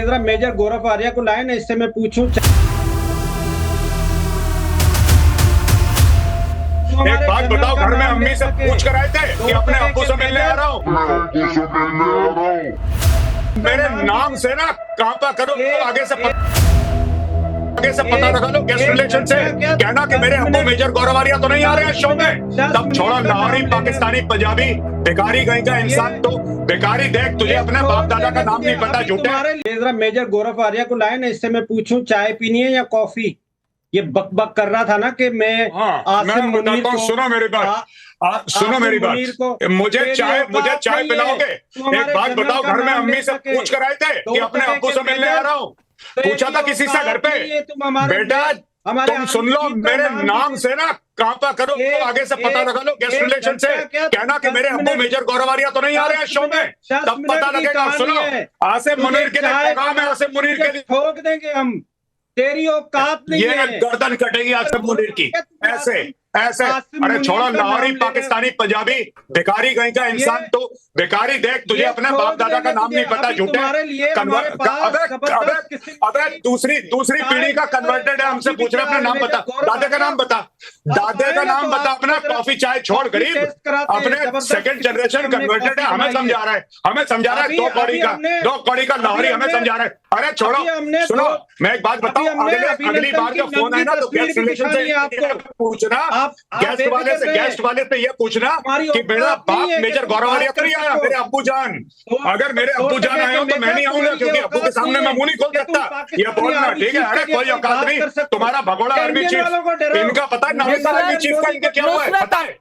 ये जरा मेजर गौरव आर्या को लाए ना, इससे मैं पूछूं। एक बात बताओ, घर में अम्मी से पूछ कर आए थे कि अपने अब्बू से मिलने आ रहा हूँ। मेरे नाम से ना कांपा करो, आगे से पता लगा लो गेस्ट रिलेशन से। कहना कि मेरे अब्बू मेजर गौरव आर्या तो नहीं आ रहे हैं शो में। तब छोड़ा लाहौरी, पाकिस्तानी, पंजाबी, बेकारी कहीं का इंसान। तो बेकारी देख, तुझे अपने बाप दादा का नाम नहीं पता, झूठे। ये जरा मेजर गौरव आर्या को लाए ना, इससे मैं पूछूं चाय पीनी है या कॉफी। ये बक बक कर रहा था ना कि मैं मैं बताता हूँ, सुनो मेरी बात, सुनो मेरी बात। मुझे चाय पिलाओगे? एक बात बताओ, घर में अम्मी से पूछ कर आए थे कि अपने अब्बू से मिलने आ रहा हूँ। पूछा था किसी से घर पे? बेटा तुम सुन लो, मेरे नाम से ना कांपा करो, आगे से पता लगा लो गेस्ट रिलेशन से। कहना कि मेरे अब्बू मेजर गौरव आर्या तो नहीं आ रहे हैं शो में। तब पता लगेगा। सुनो, आसिम मुनीर के लिए पैगाम है, आसिम मुनीर के लिए। ठोक देंगे हम, तेरी औकात नहीं है। ये गर्दन कटेगी आसिम मुनीर की, ऐसे ऐसे। अरे छोड़ो लाहौरी, पाकिस्तानी, पंजाबी, बेकारी कहीं का इंसान। तो बेकारी देख, तुझे अपने बाप दादा का नाम नहीं पता, झूठे। अबे दूसरी पीढ़ी का कन्वर्टेड है, हमसे पूछ रहे अपना नाम बता, दादे का नाम बता, दादे का नाम बता अपना। कॉफी चाय छोड़, गरीब अपने सेकंड जनरेशन कन्वर्टेड है। हमें समझा रहा है दो कौड़ी का लाहौरी हमें समझा रहा है। अरे छोड़ो, सुनो मैं एक बात बताऊं, अगली बार जो फोन है ना, तो गेस्ट रिलेशन से पूछना, गेस्ट वाले से ये पूछना कि मेरा बाप मेजर गौरव आर्या तो नहीं आया, मेरे अब्बू जान। अगर मेरे अब्बू जान आए हो तो मैं नहीं आऊंगा, क्योंकि अब्बू के सामने मैं मुंह नहीं खोल सकता। ये बोलना ठीक है? अरे कोई औकात नहीं। तुम्हारा भगोड़ा आर्मी चीफ, इनका पता है नाम आर्मी चीफ का इनका क्या हुआ है पता है?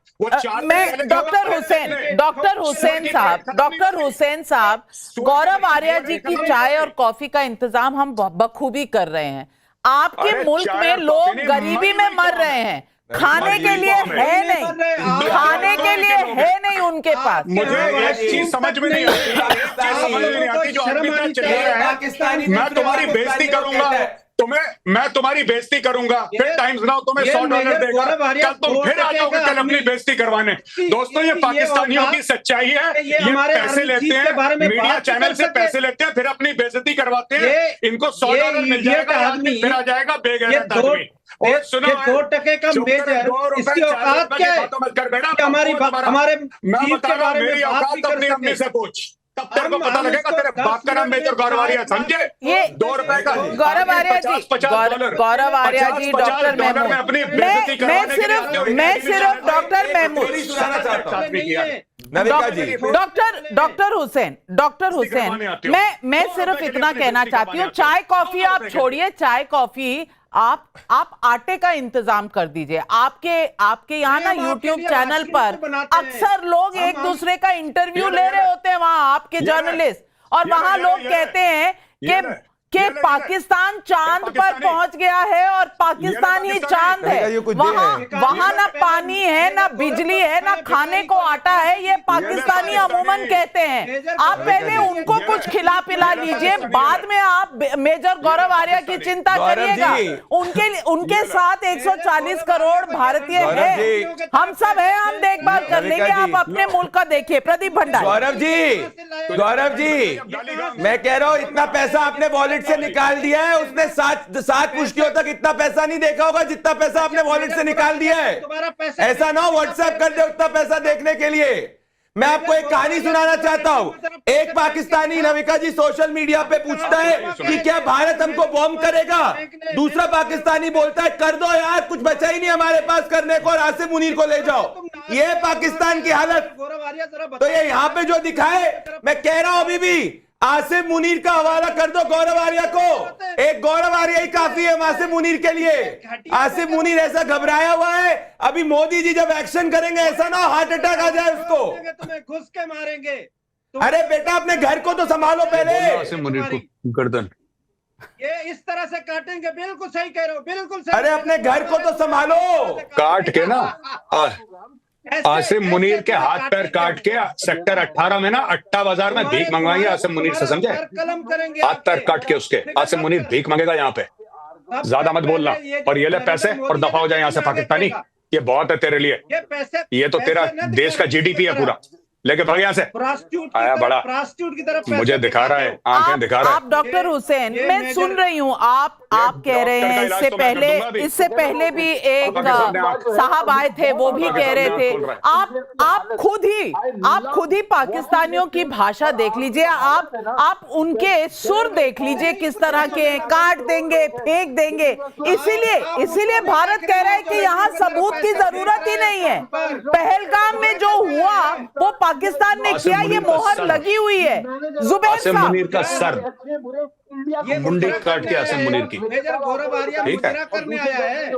मैं डॉक्टर हुसैन साहब, गौरव आर्या जी की चाय और कॉफी का इंतजाम हम बखूबी कर रहे हैं। आपके मुल्क में लोग गरीबी में मर रहे हैं, खाने के लिए है नहीं, उनके पास। मुझे एक चीज समझ में नहीं आती, जो अभी तक चल रहा है। मैं तुम्हारी बेइज्जती करूंगा, मैं तुम्हारी बेइज्जती करूंगा, फिर टाइम्स नाउ तुम्हें $100 देगा, कल तुम फिर आ जाओगे कल अपनी बेइज्जती करवाने। दोस्तों, ये पाकिस्तानियों की सच्चाई है। ये पैसे लेते हैं, मीडिया चैनल से पैसे लेते हैं, फिर अपनी बेइज्जती करवाते हैं। इनको $100 मिल जाएगा, फिर आ जाएगा बेगैरत आदमी। और सुनो, 2% का मेजर, इसकी औकात क्या है? हमारे मैं बता रहा हूं, मेरी औकात अपनी अम्मी से पूछ, तब तेरे को पता लगेगा। तेरे बाप का नाम मेजर गौरव आर्या, समझे? ये $2 का गौरव आर्या जी, गौरव आर्या जी, डॉक्टर महमूद, मैं सिर्फ डॉक्टर महमूद, डॉक्टर हुसैन, मैं सिर्फ इतना कहना चाहती हूँ, चाय कॉफी आप छोड़िए, चाय कॉफी आप आटे का इंतजाम कर दीजिए। आपके यहाँ ना यूट्यूब चैनल पर अक्सर लोग एक दूसरे का इंटरव्यू ले रहे होते हैं, वहां आपके जर्नलिस्ट, और वहां लोग कहते हैं कि पाकिस्तान चांद पर पहुंच गया है और पाकिस्तान ही चांद है। वहां ना पानी है, ना बिजली है, ना खाने को आटा है। ये पाकिस्तानी अमूमन कहते हैं। आप पहले उनको कुछ खिला पिला लीजिए, बाद में आप मेजर गौरव आर्या की चिंता करिएगा। उनके साथ 140 करोड़ भारतीय है, हम सब है, हम देखभाल कर लेंगे। आप अपने मुल्क का देखिए। प्रदीप भंडारी। गौरव जी, मैं कह रहा हूं, इतना पैसा आपने वॉलेट से निकाल दिया है। उसने सात मुश्किलों तक इतना पैसा नहीं देखा होगा जितना पैसा आपने वॉलेट से निकाल दिया है। ऐसा ना हो व्हाट्सएप कर दे उतना पैसा देखने के लिए। मैं आपको एक कहानी सुनाना चाहता हूं। एक पाकिस्तानी, नविका जी, सोशल मीडिया पे पूछता है कि क्या भारत हमको बॉम्ब करेगा। दूसरा पाकिस्तानी बोलता है, कर दो यार, कुछ बचा ही नहीं हमारे पास करने को, और आसिम मुनीर को ले जाओ। ये पाकिस्तान की हालत। तो ये यहाँ पे जो दिखाए, मैं कह रहा हूं अभी भी आसिम मुनीर का हवाला कर दो गौरव आर्या को। एक गौरव आर्या ही काफी है आसिम मुनीर के लिए। आसिम मुनीर ऐसा घबराया हुआ है, अभी मोदी जी जब एक्शन करेंगे ऐसा ना हार्ट अटैक आ जाए उसको। तुम्हें घुस के मारेंगे। अरे बेटा, अपने घर को तो संभालो पहले। आसिम मुनीर को गर्दन ये इस तरह से काटेंगे। बिल्कुल सही कह रहे हो, बिल्कुल सही। अरे अपने घर को तो संभालो। काट के ना आसिम मुनीर के हाथ पैर काट के सेक्टर 18 में ना अट्टा बाजार में भीख मंगवाएंगे आसिम मुनीर से, समझे? हाथ पैर काट के उसके आसिम मुनीर भीख मांगेगा यहाँ पे। ज्यादा मत बोलना, और ये ले पैसे और दफा हो जाए यहाँ से पाकिस्तानी। ये बहुत है तेरे लिए, ये तो तेरा देश का GDP है पूरा। लेके भाग यहाँ से। प्रोस्टिट्यूट आया बड़ा प्रोस्टिट्यूट की तरफ मुझे दिखा रहा है, आंखें दिखा रहा है। आप डॉक्टर हुसैन, मैं सुन रही हूँ आप कह रहे हैं, इससे पहले भी एक साहब आए थे, वो भी कह रहे थे। आप खुद ही पाकिस्तानियों की भाषा देख लीजिए, आप उनके सुर देख लीजिए किस तरह के, काट देंगे, फेंक देंगे। इसीलिए भारत कह रहा है कि यहाँ सबूत की जरूरत ही नहीं है। पहलगाम में जो हुआ वो पाकिस्तान ने किया, ये मोहर लगी हुई है। जुबैर आसिम साहब, मुनीर का सर मुंडी काट के आसिम मुनीर की, ठीक है। करने आया है।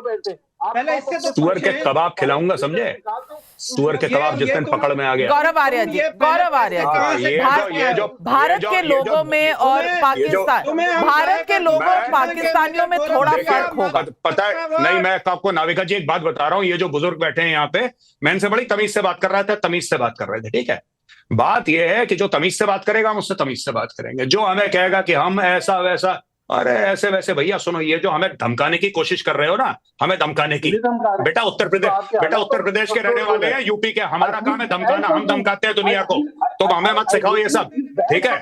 पहले इससे तो सुअर के कबाब खिलाऊंगा, समझे? सुअर के कबाब जिस दिन पकड़ में आ गया। गौरव आर्या जी, भारत के लोगों में और पाकिस्तान, भारत के लोगों और पाकिस्तानियों में थोड़ा फर्क होगा, पता है? नहीं, मैं आपको नाविका जी एक बात बता रहा हूँ, ये जो बुजुर्ग बैठे हैं यहाँ पे, मैं इनसे बड़ी तमीज से बात कर रहा था, तमीज से बात कर रहे थे, ठीक है। बात यह है कि जो तमीज से बात करेगा हम उससे तमीज से बात करेंगे। जो हमें कहेगा कि हम ऐसा वैसा, अरे ऐसे वैसे भैया सुनो, ये जो हमें धमकाने की कोशिश कर रहे हो ना, हमें धमकाने की, बेटा उत्तर प्रदेश के रहने वाले हैं, यूपी के, हमारा काम है धमकाना, हम धमकाते हैं दुनिया को, तो हमें मत सिखाओ ये सब, ठीक है।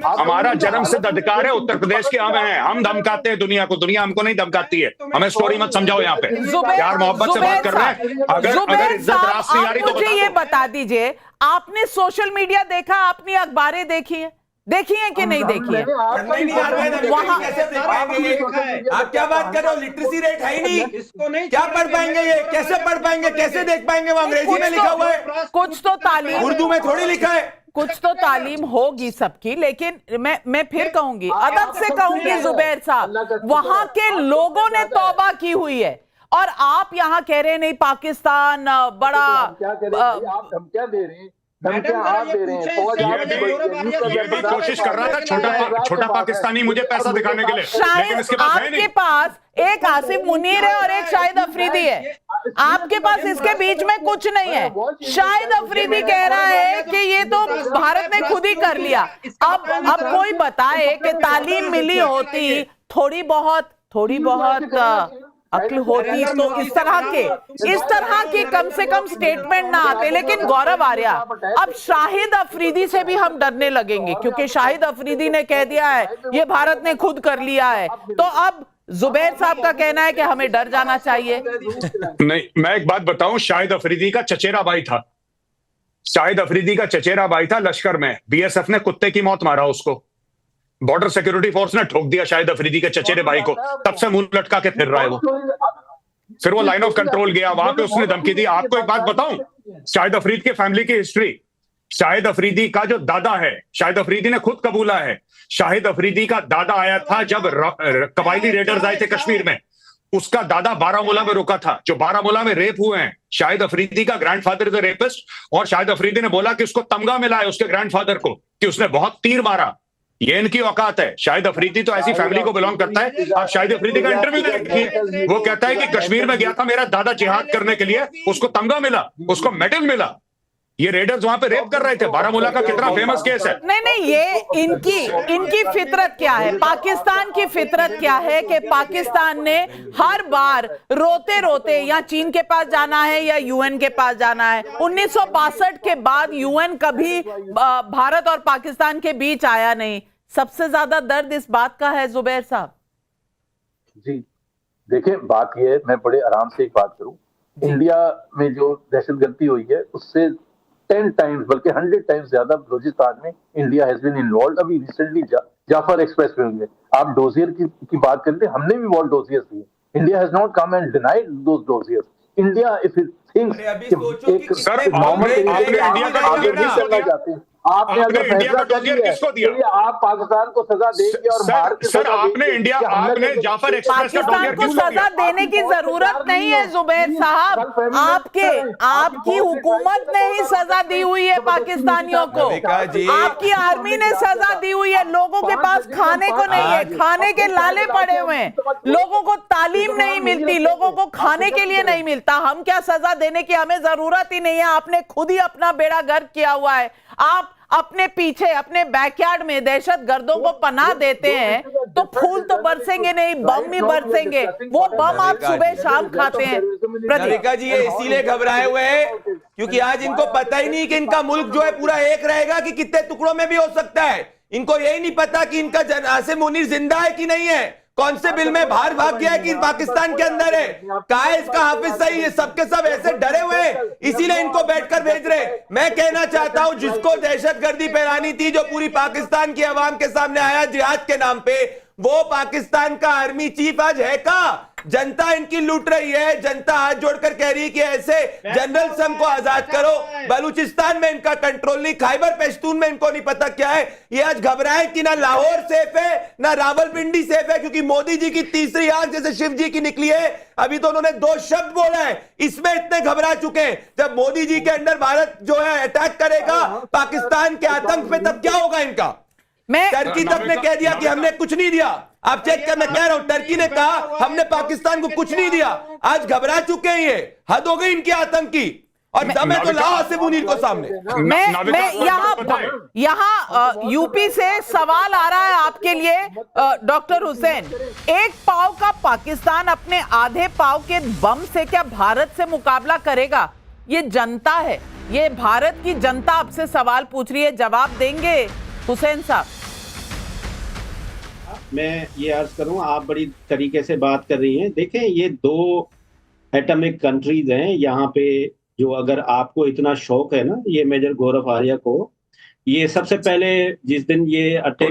हमारा जन्म सिद्ध अधिकार है उत्तर प्रदेश के, हम धमकाते हैं दुनिया को, दुनिया हमको नहीं धमकाती है। हमें स्टोरी मत समझाओ यहाँ पे, प्यार मोहब्बत से बात कर रहे हैं। अगर इज्जत रास नहीं आ रही तो मुझे ये बता दीजिए, आपने सोशल मीडिया देखा, आपने अखबारें देखी है कि नहीं देखी है? वहाँ कैसे देख पाएंगे ये? आप क्या बात कर रहे हो? लिटरेसी रेट है ही नहीं, इसको नहीं, क्या पढ़ पाएंगे ये? कैसे पढ़ पाएंगे, कैसे देख पाएंगे? वो अंग्रेजी में लिखा हुआ है, कुछ तो तालीम, उर्दू में थोड़ी लिखा है। कुछ तो तालीम होगी सबकी, लेकिन मैं फिर कहूंगी, अदब से कहूंगी जुबैर साहब, वहां के लोगों ने तौबा की हुई है, और आप यहाँ कह रहे हैं नहीं पाकिस्तान बड़ा, आप धमकियां दे रहे हैं, आप दे रहे हैं। कोशिश कर रहा था छोटा पाकिस्तानी मुझे पैसा दिखाने के लिए, लेकिन इसके पास है नहीं। आपके पास एक आसिम मुनीर है और एक शाहिद अफरीदी है, आपके पास इसके बीच में कुछ नहीं है। शाहिद अफरीदी कह रहा है कि ये तो भारत ने खुद ही कर लिया। अब कोई बताए कि तालीम मिली होती, थोड़ी बहुत अक्ल होती, तो इस तरह के कम से कम स्टेटमेंट ना आते। लेकिन गौरव आर्या, अब शाहिद अफरीदी से भी हम डरने लगेंगे, क्योंकि शाहिद अफरीदी ने कह दिया है ये भारत ने खुद कर लिया है। तो अब जुबैर साहब का कहना है कि हमें डर जाना चाहिए। नहीं, मैं एक बात बताऊं, शाहिद अफरीदी का चचेरा भाई था, लश्कर में, बीएसएफ ने कुत्ते की मौत मारा उसको, बॉर्डर सिक्योरिटी फोर्स ने ठोक दिया शाहिद अफरीदी के चचेरे भाई को, तब से मुंह लटका के फिर रहा है वो। फिर वो लाइन ऑफ कंट्रोल गया, वहां पे उसने धमकी दी। आपको एक बात बताऊं, शाहिद अफरीदी के फैमिली की हिस्ट्री, शाहिद अफरीदी का जो दादा है, शाहिद अफरीदी ने खुद कबूला है, शाहिद अफरीदी का दादा आया था जब कबायली रेडर्स आए थे कश्मीर में, उसका दादा बारामूला में रुका था, जो बारामूला में रेप हुए हैं। शाहिद अफरीदी का ग्रैंडफादर इज अ रेपिस्ट, और शाहिद अफरीदी ने बोला कि उसको तमगा मिला है उसके ग्रैंडफादर को कि उसने बहुत तीर मारा। ये इनकी औकात है। शाहिद अफरीदी तो ऐसी फैमिली को बिलोंग करता है। आप शाहिद अफरीदी का इंटरव्यू देखिए, वो कहता है कि कश्मीर में गया था मेरा दादा जिहाद करने के लिए, उसको तमगा मिला, उसको मेडल मिला। ये रेडर्स वहां पे रेप कर रहे थे। बारामूला का कितना फेमस केस है। नहीं, ये इनकी फितरत क्या है, पाकिस्तान की फितरत क्या है कि पाकिस्तान ने हर बार रोते रोते या चीन के पास जाना है या यूएन के पास जाना है। 1962 के बाद यूएन कभी भारत और पाकिस्तान के बीच आया नहीं। सबसे ज्यादा दर्द इस बात का है जुबैर साहब। जी देखिए, बात यह है, मैं बड़े आराम से एक बात करूं, इंडिया में जो दहशतगर्दी हुई है उससे 10 टाइम्स बल्कि 100 टाइम्स ज्यादा बलूचिस्तान में इंडिया हैज बीन इन्वॉल्व। अभी रिसेंटली जाफर एक्सप्रेस वे में आप डोजियर की बात करते, हमने भी वॉल डोजियर्स दिए। India has not come and denied those dossiers. India if it thinks एक नॉर्मल तरीके से आगे नहीं चलना चाहते, आपने अगर फैसला कर लिया आप पाकिस्तान को सजा देंगे और मार के सर आपने जाफर एक्सप्रेस का पाकिस्तान को सजा देने की जरूरत नहीं है जुबैर साहब, आपकी हुकूमत ने ही सजा दी हुई है पाकिस्तानियों को। आपकी आर्मी ने सजा दी हुई है। लोगों के पास खाने को नहीं है, खाने के लाले पड़े हुए हैं, लोगों को तालीम नहीं मिलती, लोगों को खाने के लिए नहीं मिलता। हम क्या सजा देने की हमें जरूरत ही नहीं है। आपने खुद ही अपना बेड़ा गर्क किया हुआ है। अपने पीछे अपने बैकयार्ड में दहशतगर्दों को पनाह देते हैं तो फूल तो बरसेंगे नहीं, बम ही बरसेंगे। वो बम आप सुबह शाम खाते हैं। नविका जी ये इसीलिए घबराए हुए हैं क्योंकि आज इनको पता ही नहीं कि इनका मुल्क जो है पूरा एक रहेगा कि कितने टुकड़ों में भी हो सकता है। इनको यही नहीं पता कि इनका आसिम मुनीर जिंदा है कि नहीं है, कौन से बिल में बाहर भाग गया है कि पाकिस्तान के अंदर है, कहा है इसका हाफिज सही। ये सबके सब ऐसे डरे हुए हैं, इसीलिए इनको बैठकर भेज रहे। मैं कहना चाहता हूं जिसको दहशतगर्दी फैलानी थी, जो पूरी पाकिस्तान की आवाम के सामने आया जिहाद के नाम पे, वो पाकिस्तान का आर्मी चीफ आज है का? जनता इनकी लूट रही है। जनता हाथ जोड़कर कह रही है कि ऐसे जनरल सम को आजाद करो। बलूचिस्तान में इनका कंट्रोल नहीं, खैबर पख्तून में इनको नहीं पता क्या है। ये आज घबराए कि ना लाहौर सेफ है ना रावलपिंडी सेफ है, क्योंकि मोदी जी की तीसरी आंख जैसे शिव जी की निकली है। अभी तो उन्होंने 2 शब्द बोला है, इसमें इतने घबरा चुके हैं। जब मोदी जी के अंडर भारत जो है अटैक करेगा पाकिस्तान के आतंक पे, तब क्या होगा इनका? टर्की तक ने कह दिया कि हमने कुछ नहीं दिया। आप चेक कर, मैं कह रहा हूं टर्की ने कहा हमने पाकिस्तान को कुछ नहीं दिया। आज घबरा चुके हैं, ये हद हो गई इनकी आतंक की। और दम है तो लाओ आसिम मुनीर को सामने। मैं यहाँ यूपी से सवाल आ रहा है आपके लिए डॉक्टर हुसैन। एक पाव का पाकिस्तान अपने आधे पाव के बम से क्या भारत से मुकाबला करेगा? ये जनता है, ये भारत की जनता आपसे सवाल पूछ रही है, जवाब देंगे हुसैन साहब? मैं ये अर्ज करूं, आप बड़ी तरीके से बात कर रही हैं। देखें, ये 2 एटॉमिक कंट्रीज हैं यहाँ पे, जो अगर आपको इतना शौक है ना ये मेजर गौरव आर्या को, ये सबसे पहले जिस दिन ये अटैक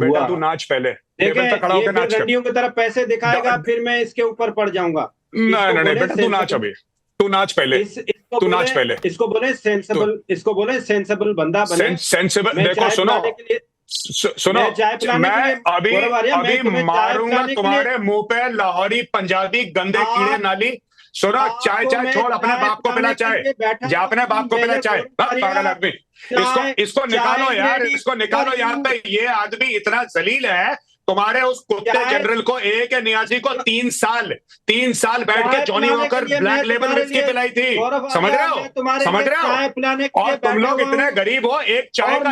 हुआ, तू नाच पहले। देखें ये रंडियों की तरफ पैसे दिखाएगा, फिर मैं इसके ऊपर पड़ जाऊंगा। नहीं बेटा, तू नाच अभी, तू नाच पहले, तू नाच पहले। इसको बोले सेंसिबल, इसको बोले सेंसिबल बंदा बने। सेंसिबल देखो, सुनो, मैं अभी मारूंगा तुम्हारे मुंह पे लाहौरी पंजाबी गंदे कीड़े नाली। सुनो, चाय छोड़, अपने बाप को पिला चाय, जा अपने बाप को पिला चाय। पागल आदमी, इसको निकालो यार, इसको निकालो यहाँ पे। ये आदमी इतना जलील है, तुम्हारे उस कुत्ते जनरल को AK नियाजी को 3 साल बैठ के Johnny walker black label whisky पिलाई थी। समझ रहे हो? और तुम लोग इतने गरीब हो, एक चाय का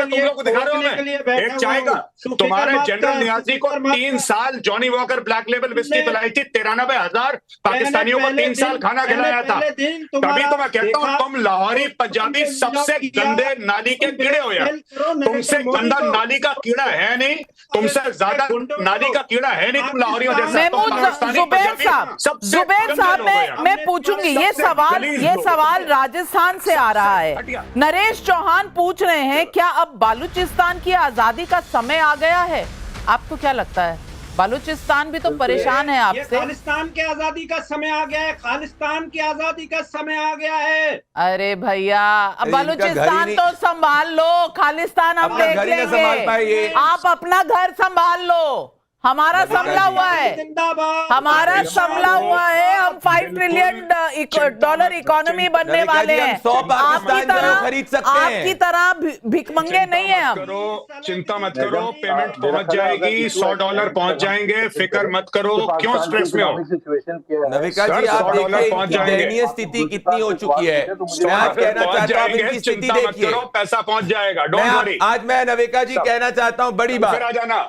तुम लोग को दिखा रहे हो मैं, एक चाय का। तुम्हारे जनरल नियाजी को 3 साल Johnny walker black label whisky पिलाई थी। 93,000 पाकिस्तानियों को 3 साल खाना खिलाया था। तभी तो मैं कहता हूँ तुम लाहौरी पंजाबी सबसे गंदे नाली के कीड़े हो यार। तुमसे गंदा नाली का कीड़ा है नहीं, तुमसे ज्यादा नाली का कीड़ा है नहीं तुम लाहौरियों जैसा। जुबैर साहब, मैं पूछूंगी ये सवाल राजस्थान से आ रहा है। नरेश चौहान पूछ रहे हैं, क्या अब बालूचिस्तान की आजादी का समय आ गया है? आपको क्या लगता है? बालूचिस्तान भी तो परेशान है आपसे। खालिस्तान की आजादी का समय आ गया है, खालिस्तान की आजादी का समय आ गया है। अरे भैया, अब बालूचिस्तान तो संभाल लो, खालिस्तान हम देख लेंगे। आप अपना घर संभाल लो। हमारा संभला हुआ है, हमारा संभला हुआ है। हम $5 ट्रिलियन इकोनॉमी बनने वाले हैं। आपकी तरह भिखमंगे नहीं है हम। चिंता मत करो, पेमेंट पहुंच जाएगी, $100 पहुंच जाएंगे, फिक्र मत करो। क्यों स्ट्रेस में हो? नविका जी, आप देखिए दयनीय स्थिति कितनी हो चुकी है। मैं आज कहना चाहता हूँ इनकी स्थिति देखिए, पैसा पहुंच जाएगा, डोंट वरी। आज मैं नविका जी कहना चाहता हूँ बड़ी बात, आ जाना।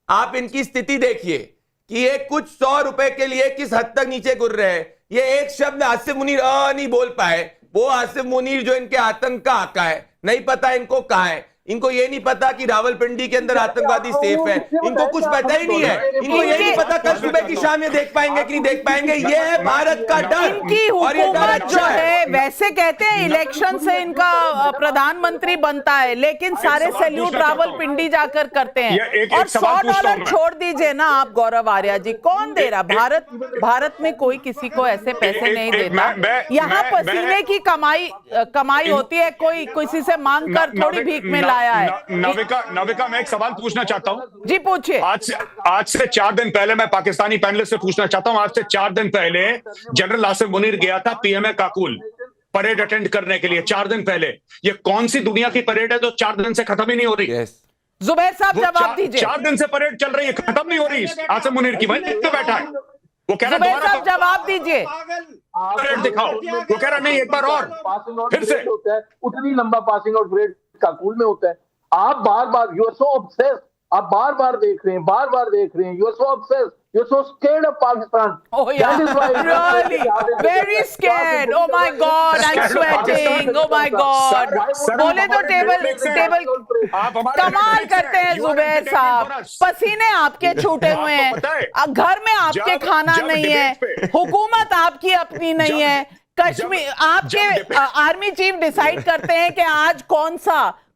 आप इनकी स्थिति देखिए कि ये कुछ 100 रुपए के लिए किस हद तक नीचे गिर रहे हैं। ये एक शब्द आसिम मुनीर नहीं बोल पाए। वो आसिम मुनीर जो इनके आतंक का आका है, नहीं पता इनको कहां है। इनको ये नहीं पता कि रावलपिंडी के अंदर आतंकवादी सेफ है। इनको कुछ पता ही नहीं है। इनको ये नहीं पता कल सुबह की शाम ये देख पाएंगे कि नहीं देख पाएंगे। ये है भारत का डर। इनकी हुकूमत जो है, वैसे कहते हैं इलेक्शन से इनका प्रधानमंत्री बनता है, लेकिन सारे सैल्यूट रावलपिंडी जाकर करते हैं। और $100 छोड़ दीजिए ना आप गौरव आर्या जी, कौन दे रहा? भारत में कोई किसी को ऐसे पैसे नहीं देता। यहाँ पसीने की कमाई होती है, कोई किसी से मांग कर थोड़ी भीख में लाया है। नविका, मैं एक सवाल पूछना चाहता हूँ जी, पूछिए। आज से 4 दिन पहले मैं पाकिस्तानी पैनलिस्ट से पूछना चाहता हूँ, आज से 4 दिन पहले जनरल आसिम मुनीर गया था PMA काकुल परेड अटेंड करने के लिए। 4 दिन पहले। ये कौन सी दुनिया की परेड है जो 4 दिन से खत्म ही नहीं हो रही? जुबैर साहब जवाब दीजिए। 4 दिन से परेड चल रही है, खत्म नहीं हो रही आसिम मुनीर की। वहीं पे बैठा है वो, कह रहा है जवाब दीजिए, परेड दिखाओ। वो कह रहा नहीं, एक बार और फिर से। उतनी लंबा पासिंग आउट परेड काकूल में होता है। आप बार बार यू आर सो ऑब्सेस्ड, आप बार बार देख रहे हैं, बार बार देख रहे हैं, you are so obsessed, you are so scared of Pakistan. Oh yeah, really, very scared. Oh my God, I'm sweating. Oh my God. बोले तो टेबल कमाल करते हैं जुबैर साहब, पसीने आपके छूटे हुए हैं, घर में आपके खाना नहीं है, हुकूमत आपकी अपनी नहीं है, कश्मीर आपके आर्मी चीफ डिसाइड करते हैं कि आज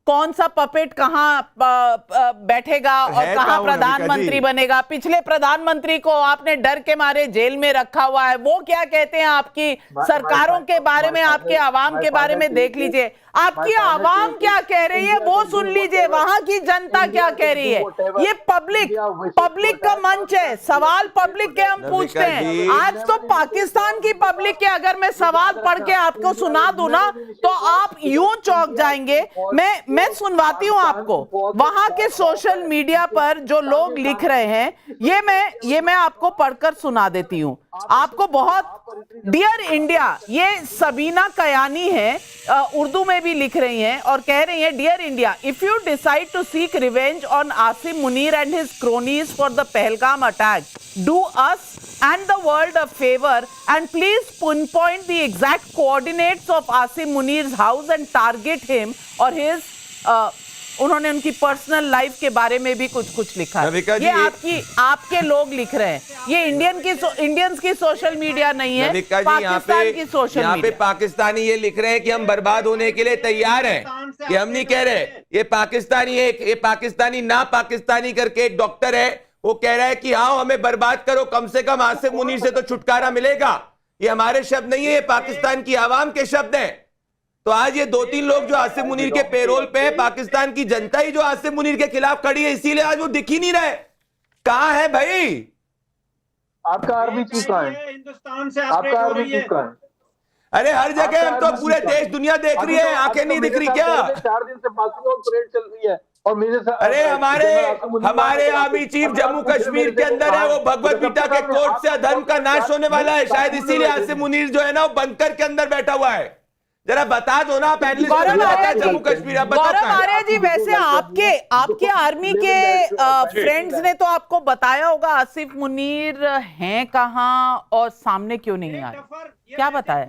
कौन सा पपेट कहाँ बैठेगा और कहाँ प्रधानमंत्री बनेगा। पिछले प्रधानमंत्री को आपने डर के मारे जेल में रखा हुआ है। वो क्या कहते हैं आपकी सरकारों के बारे में, आपके आवाम के बारे में देख लीजिए। आपकी आवाम क्या कह रही है वो सुन लीजिए, वहां की जनता क्या कह रही है। ये पब्लिक का मंच है, सवाल पब्लिक के हम पूछते हैं। आज तो पाकिस्तान की पब्लिक के अगर मैं सवाल पढ़ के आपको सुना दूं ना तो आप यूं चौंक जाएंगे। मैं सुनवाती हूं आपको, वहां के सोशल मीडिया पर जो लोग लिख रहे हैं ये मैं आपको पढ़कर सुना देती हूं आपको। बहुत डियर इंडिया, ये सबीना कयानी है, उर्दू में भी लिख रही हैं और कह रही हैं, dear India, if you decide to seek revenge on Asim Munir and his cronies for the Pahalgam attack, do us and the world a favor and please pinpoint the exact coordinates of Asim Munir's house and target him or his उन्होंने उनकी personal life के बारे में भी कुछ लिखा है। ये आपके लोग लिख रहे हैं, ये इंडियंस की सोशल मीडिया नहीं है, पाकिस्तान की सोशल मीडिया। यहाँ पे पाकिस्तानी ये लिख रहे हैं कि हम बर्बाद होने के लिए तैयार हैं, ये हम नहीं कह रहे। ये पाकिस्तानी ना पाकिस्तानी करके एक डॉक्टर है, वो कह रहा है कि हाँ हमें बर्बाद करो, कम से कम आसिम मुनीर से तो छुटकारा मिलेगा। ये हमारे शब्द नहीं है, ये पाकिस्तान की आवाम के शब्द हैं। तो आज ये 2-3 लोग जो आसिम मुनीर के पेरोल पे है, पाकिस्तान की जनता ही जो आसिम मुनीर के खिलाफ खड़ी है, इसीलिए आज वो दिख ही नहीं रहे। कहां है भाई आपका आर्मी चीफ? कहां है हिंदुस्तान से? आपका आर्मी चीफ कहां है? अरे हर जगह हम तो पूरे देश दुनिया देख रही है, आंखें नहीं दिख रही क्या? 4 दिन से बाकी परेड चल रही है और मेरे साथ अरे हमारे आर्मी चीफ जम्मू कश्मीर के अंदर है, वो भगवत गीता के कोर्ट से अधर्म का नाश होने वाला है, शायद इसीलिए आसिम मुनीर जो है ना वो बंकर के अंदर बैठा हुआ है। जरा बता दो ना जम्मू कश्मीर। गौरव आर्य जी, वैसे आपके आर्मी के फ्रेंड्स ने तो आपको बताया होगा आसिफ मुनीर हैं कहाँ और सामने क्यों नहीं आए, क्या बताया?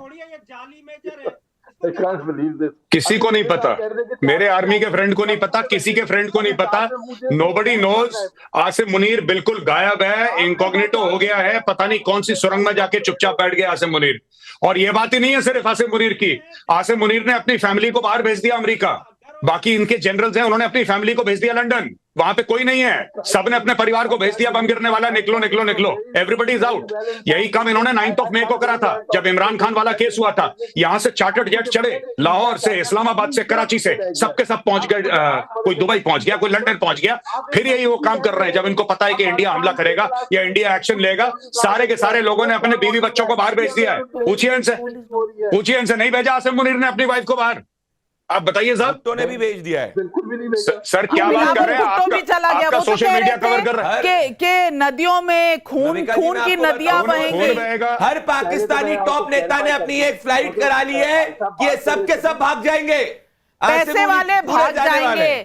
किसी को नहीं पता, मेरे आर्मी के फ्रेंड को नहीं पता, किसी के फ्रेंड को नहीं पता। Nobody knows. आसिम मुनीर बिल्कुल गायब है, इनकॉग्निटो हो गया है, पता नहीं कौन सी सुरंग में जाके चुपचाप बैठ गया आसिम मुनीर। और ये बात ही नहीं है सिर्फ आसिम मुनीर की, आसिम मुनीर ने अपनी फैमिली को बाहर भेज दिया अमेरिका। बाकी इनके जनरल्स हैं, उन्होंने अपनी फैमिली को भेज दिया लंदन, वहां पे कोई नहीं है, सबने अपने परिवार को भेज दिया बम गिरने वाला, निकलो निकलो निकलो, एवरीबडी इज आउट। यही काम इन्होंने 9 मई को करा था, जब इमरान खान वाला केस हुआ था। यहां से चार्टर्ड जेट चढ़े, लाहौर से, इस्लामाबाद से, कराची से, सबके सब पहुंच गए, कोई दुबई पहुंच गया, कोई लंदन पहुंच गया। फिर यही वो काम कर रहे हैं, जब इनको पता है कि इंडिया हमला करेगा या इंडिया एक्शन लेगा, सारे के सारे लोगों ने अपने बीवी बच्चों को बाहर भेज दिया है। पूछिए इनसे, नहीं भेजा आसिम मुनीर ने अपनी वाइफ को बाहर? आप बताइए साहब। तो ने भी भेज दिया है। बिल्कुल भी नहीं भेजा। सर क्या बात कर रहे हैं? आपका सोशल मीडिया कवर कर रहा है कि नदियों में खून की नदियां बहेंगी। हर पाकिस्तानी टॉप नेता ने अपनी एक फ्लाइट करा ली है कि ये सब के सब भाग जाएंगे, पैसे वाले भाग जाएंगे,